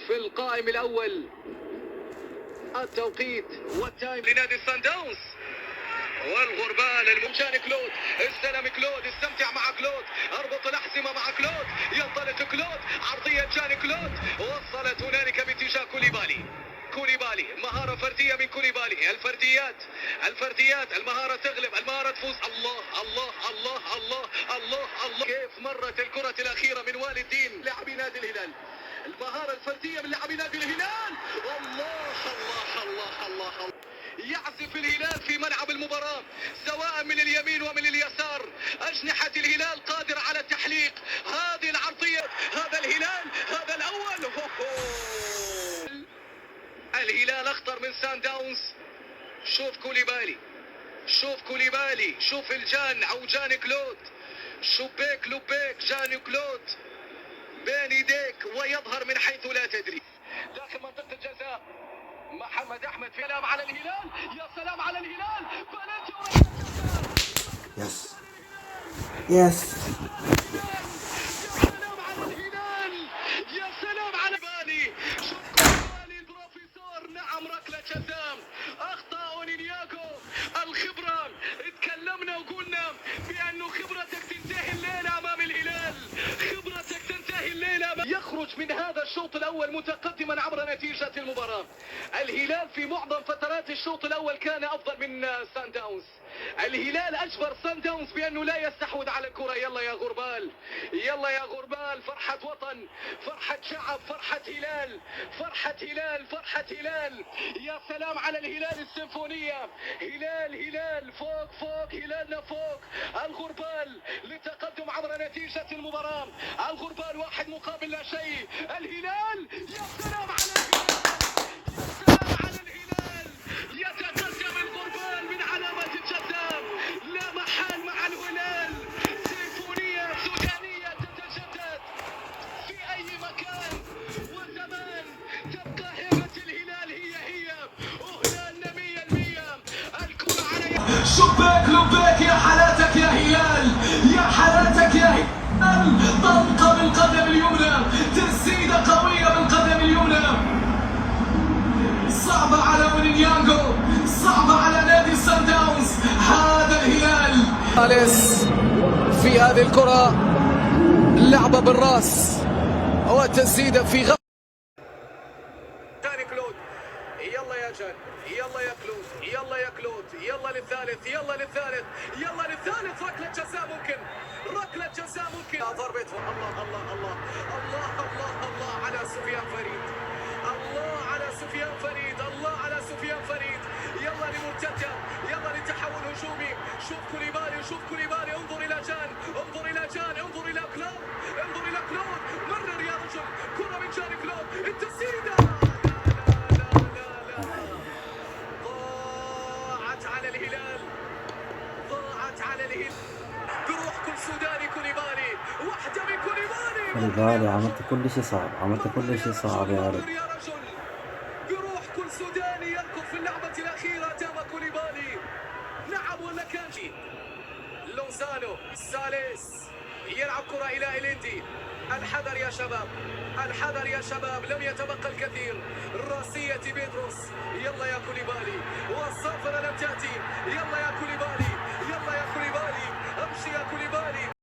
في القائم الأول. التوقيت والتايم لنادي الصن داونز والغربال الممشان كلود. استلم كلود، استمتع مع كلود، اربط الأحزمة مع كلود، ينطلق كلود، عرضية جان كلود وصلت هنالك باتجاه كوليبالي. كوليبالي مهارة فردية من كوليبالي. الفرديات المهارة تغلب، المهارة تفوز. الله الله الله الله الله الله كيف مرت الكرة الأخيرة من والد الدين لاعبي نادي الهلال. المهارة الفردية من لاعبي نادي الهلال. الله الله الله الله الله يعزف الهلال في ملعب المباراة سواء من اليمين ومن اليسار. أجنحة الهلال قادرة على التحليق. هذه العرضية، هذا الهلال، هذا الأول. الهلال أخطر من سان داونز. شوف كوليبالي، شوف الجان أو جان كلود، شوبيك لوبيك جان كلود بين يديك ويظهر من حيث لا تدري داخل منطقة الجزاء. محمد أحمد في كلام على الهلال. يا سلام على الهلال. يس يا سلام على الهلال. يا سلام على بالي. شوف كوليبالي البروفيسور. نعم ركلة جزاء. أخطأ أونينياغو. الخبرة، اتكلمنا وقلنا بأنه خبرتك تنتهي الليلة أمام الهلال. خبرتك تنتهي الليلة. يخرج من هذا الشوط الأول متقدما عبر نتيجة المباراة. الهلال في معظم فترات الشوط الأول كان أفضل من سان داونز. الهلال أجبر سان داونز بأنه لا يستحوذ على الكرة. يلا يا غربال، يلا يا غربال. فرحة وطن، فرحة شعب، فرحة هلال، فرحة هلال، فرحة هلال. يا سلام على الهلال السيمفونية. هلال فوق فوق، هلالنا فوق. الغربال للتقدم عبر نتيجة المباراة. الغربال 1 مقابل لا شيء. الهلال، يا سلام على الهلال، يا سلام على الهلال. يتقدم الغربال من علامة الجزاء. لا محال مع الهلال. سيمفونية سودانية تتجدد في أي مكان وزمان. تبقى هيبة الهلال هي وهلالنا 100%. الكرة على شباك لباك. يا حالاتك يا هلال، يا حالاتك يا هلال. طلقة بالقدم اليمنى، تسديدة قوية بالقدم اليمنى. صعبة على أونينياغو، صعبة على نادي الصن داونز. هذا الهلال. في هذه الكرة لعبة بالراس وتسديدة في جان كلود. يلا يا جان، يلا يا كلود، يلا يا كلود، يلا للثالث، يلا للثالث، يلا للثالث. ركلة جزاء ممكن، ركلة جزاء ممكن. ضربته. الله الله الله الله الله الله على سفيان فريد. الله على سفيان فريد، الله على سفيان فريد. يلا لمرتدة، يلا لتحول هجومي. شوف كوليبالي، انظر إلى جان، انظر إلى جان، انظر إلى كلود، انظر إلى كلود. مرر يا رجل، كرة من جان كلود. التسديدة ضاعت على الهلال، ضاعت على الهلال. بروح كل سوداني كوليبالي، واحدة من كوليبالي. عملت كل شيء صعب، عملت كل شيء صعب يا رب. يا رجل، بروح كل سوداني يركض في اللعبة الأخيرة تام كوليبالي. نعم ولا كان شيء. لونزانو ساليس يلعب كرة إلى إليندي. الحذر يا شباب، الحذر يا شباب، لم يتبقى الكثير. راسية بيدروس. يلا يا كوليبالي، والصافرة لم تأتي. يلا يا كوليبالي، يلا يا كوليبالي، امشي يا كوليبالي.